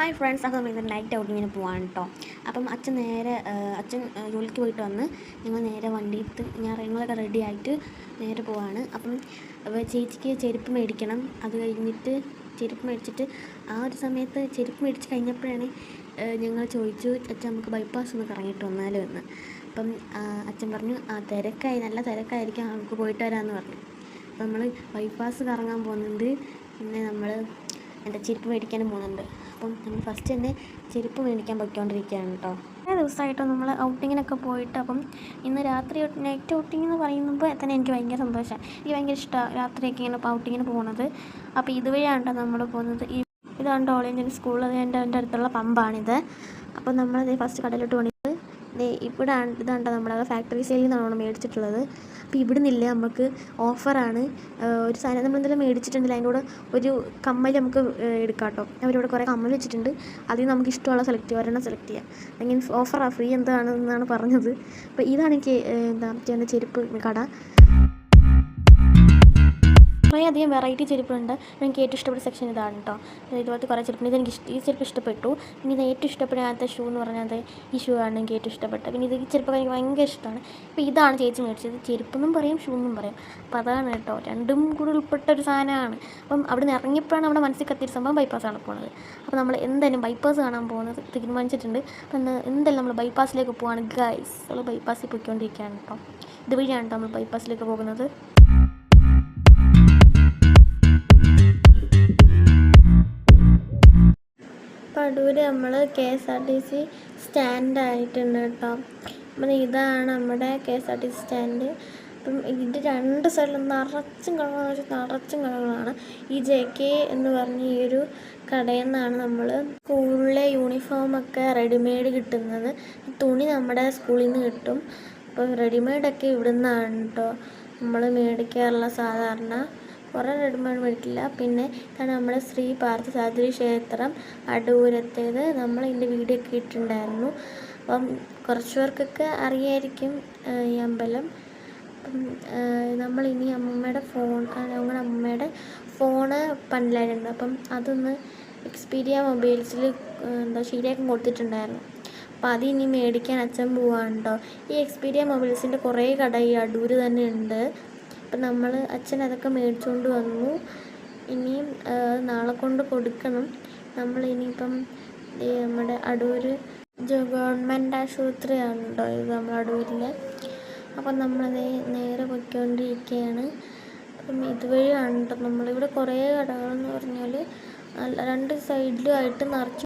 Hi friends, അപ്പോൾ നമ്മൾ ഇന്ന് നൈറ്റ് ഔട്ടിങ്ങിന് പോവാണ് കേട്ടോ. അപ്പം അച്ഛൻ ജോലിക്ക് പോയിട്ട് വന്ന് ഞങ്ങൾ നേരെ വണ്ടിയിട്ട് ഞങ്ങളൊക്കെ റെഡി ആയിട്ട് നേരെ പോവാണ്. അപ്പം ചേച്ചിക്ക് ചെരുപ്പ് മേടിക്കണം. അത് കഴിഞ്ഞിട്ട് ചെരുപ്പ് മേടിച്ചിട്ട് ആ ഒരു സമയത്ത് ചെരുപ്പ് മേടിച്ച് കഴിഞ്ഞപ്പോഴാണ് ഞങ്ങൾ ചോദിച്ചു, അച്ഛൻ നമുക്ക് ബൈപ്പാസ് ഒന്ന് കറങ്ങിയിട്ട് വന്നാലോ എന്ന്. അപ്പം അച്ഛൻ പറഞ്ഞു നല്ല തിരക്കായിരിക്കും, നമുക്ക് പോയിട്ട് വരാമെന്ന് പറഞ്ഞു. അപ്പം നമ്മൾ ബൈപ്പാസ് കറങ്ങാൻ പോകുന്നുണ്ട്. പിന്നെ നമ്മൾ ചെരുപ്പ് മേടിക്കാനും പോകുന്നുണ്ട്. അപ്പം നമ്മൾ ഫസ്റ്റ് തന്നെ ചെരുപ്പ് മേടിക്കാൻ പോയിക്കൊണ്ടിരിക്കുകയാണ് കേട്ടോ. കുറേ ദിവസമായിട്ട് നമ്മൾ ഔട്ടിങ്ങിനൊക്കെ പോയിട്ട്, അപ്പം ഇന്ന് രാത്രി നൈറ്റ് ഔട്ടിങ് എന്ന് പറയുമ്പോൾ തന്നെ എനിക്ക് ഭയങ്കര സന്തോഷമാണ്. എനിക്ക് ഭയങ്കര ഇഷ്ടമാണ് രാത്രിയൊക്കെ ഇങ്ങനെ ഔട്ടിങ്ങിന് പോകുന്നത്. അപ്പോൾ ഇതുവഴിയാണ് നമ്മൾ പോകുന്നത്. ഇതാണ് ഓളിയൻ സ്കൂൾ, എൻ്റെ അടുത്തുള്ള പമ്പാണിത്. അപ്പം നമ്മൾ ഫസ്റ്റ് കടയിലോട്ട് പോകണത് ഇതാണ് നമ്മുടെ ഫാക്ടറി സെയിൽ നിന്നാണ് മേടിച്ചിട്ടുള്ളത്. അപ്പോൾ ഇവിടെ നിന്നില്ല, നമുക്ക് ഓഫറാണ്. ഒരു സാധനം നമ്മൾ എന്തെങ്കിലും മേടിച്ചിട്ടുണ്ടെങ്കിൽ അതിൻ്റെ കൂടെ ഒരു കമ്മൽ നമുക്ക് എടുക്കാം കേട്ടോ. അവരിവിടെ കുറേ കമ്മൽ വെച്ചിട്ടുണ്ട്. അതിൽ നമുക്ക് ഇഷ്ടമുള്ള സെലക്ട് ചെയ്യുക, ഒരെണ്ണം സെലക്ട് ചെയ്യുക. അല്ലെങ്കിൽ ഓഫറാണ്, ഫ്രീ എന്താണെന്നാണ് പറഞ്ഞത്. അപ്പോൾ ഇതാണ് എനിക്ക് ചെരുപ്പ് കട. കുറേയധികം വെറൈറ്റി ചെരുപ്പുണ്ട്. എനിക്ക് ഏറ്റവും ഇഷ്ടപ്പെട്ട സെക്ഷൻ ഇതാണ് കേട്ടോ. ഇതുപോലത്തെ കുറേ ചെരുപ്പുണ്ട്. ഈ ചെരുപ്പ് ഇഷ്ടപ്പെട്ടു. പിന്നെ ഇത് ഏറ്റവും ഇഷ്ടപ്പെടാത്ത ഷൂ എന്ന് പറഞ്ഞത് ഈ ഷൂ ആണ് എനിക്ക് ഏറ്റവും ഇഷ്ടപ്പെട്ടത്. പിന്നെ ഈ ചെരുപ്പൊക്കെ എനിക്ക് ഭയങ്കര ഇഷ്ടമാണ്. അപ്പോൾ ഇതാണ് ചേച്ചി മേടിച്ചത്. ചെരുപ്പെന്നും പറയും, ഷൂ എന്നും പറയും. അപ്പോൾ അതാണ് കേട്ടോ, രണ്ടും കൂടി ഉൾപ്പെട്ട ഒരു സാധനമാണ്. അപ്പം അവിടെ നിന്ന് ഇറങ്ങിയപ്പോഴാണ് നമ്മുടെ മനസ്സിൽ കത്തിയ സംഭവം ബൈപ്പാസാണ് പോകുന്നത്. അപ്പോൾ നമ്മൾ എന്തായാലും ബൈപ്പാസ് കാണാൻ പോകുന്നത് തീരുമാനിച്ചിട്ടുണ്ട്. അപ്പം എന്തായാലും നമ്മൾ ബൈപ്പാസിലേക്ക് പോവാണ് ഗൈസ്. നമ്മൾ ബൈപ്പാസിൽ പോയിക്കൊണ്ടിരിക്കുകയാണ് കേട്ടോ. ഇതുവഴിയാണ് കേട്ടോ നമ്മൾ ബൈപ്പാസിലേക്ക് പോകുന്നത്. അടൂര് നമ്മൾ KSRTC സ്റ്റാൻഡായിട്ടുണ്ട് കേട്ടോ. അപ്പം ഇതാണ് നമ്മുടെ KSRTC സ്റ്റാൻഡ്. അപ്പം ഇതിൻ്റെ രണ്ട് സൈഡിലും നിറച്ചും കടകളാണ്. ഈ JK എന്ന് പറഞ്ഞ ഈ ഒരു കടയിൽ നിന്നാണ് നമ്മൾ സ്കൂളിലെ യൂണിഫോമൊക്കെ റെഡിമെയ്ഡ് കിട്ടുന്നത്. തുണി നമ്മുടെ സ്കൂളിൽ നിന്ന് കിട്ടും. അപ്പം റെഡിമെയ്ഡൊക്കെ ഇവിടെ നിന്നാണ് കേട്ടോ നമ്മൾ മേടിക്കാറുള്ള. സാധാരണ കുറേ റെഡിമെയ്ഡ് മേടിക്കില്ല. പിന്നെ ഇതാണ് നമ്മുടെ ശ്രീ പാർത്ഥസാരഥി ക്ഷേത്രം അടൂരത്തേത്. നമ്മൾ ഇതിൻ്റെ വീഡിയോ ഒക്കെ ഇട്ടിട്ടുണ്ടായിരുന്നു. അപ്പം കുറച്ച് പേർക്കൊക്കെ അറിയായിരിക്കും ഈ അമ്പലം. അപ്പം നമ്മളിനി ഞങ്ങളുടെ അമ്മയുടെ ഫോണ് പണ്ടിലായിരുന്നു. അപ്പം അതൊന്ന് എക്സ്പീരിയ മൊബൈൽസിൽ ശരിയാക്കാൻ കൊടുത്തിട്ടുണ്ടായിരുന്നു. അപ്പോൾ അതിനി മേടിക്കാൻ അച്ഛൻ പോവാണ് കേട്ടോ. ഈ എക്സ്പീരിയ മൊബൈൽസിൻ്റെ കുറേ കട ഈ അടൂർ തന്നെ ഉണ്ട്. അപ്പം അച്ഛൻ അതൊക്കെ മേടിച്ചുകൊണ്ട് വന്നു. ഇനിയും നാളെ കൊണ്ട് കൊടുക്കണം. നമ്മളിനിയിപ്പം നമ്മുടെ അടൂർ ഗവൺമെൻറ് ആശുപത്രിയാണ് കേട്ടോ ഇത് നമ്മുടെ അടൂരിൽ. അപ്പം നമ്മളത് നേരെ പൊയ്ക്കൊണ്ടിരിക്കുകയാണ്. അപ്പം ഇതുവഴിയാണ് കേട്ടോ നമ്മളിവിടെ കുറേ കടകളെന്ന് പറഞ്ഞാൽ രണ്ട് സൈഡിലുമായിട്ട് നിറച്ച്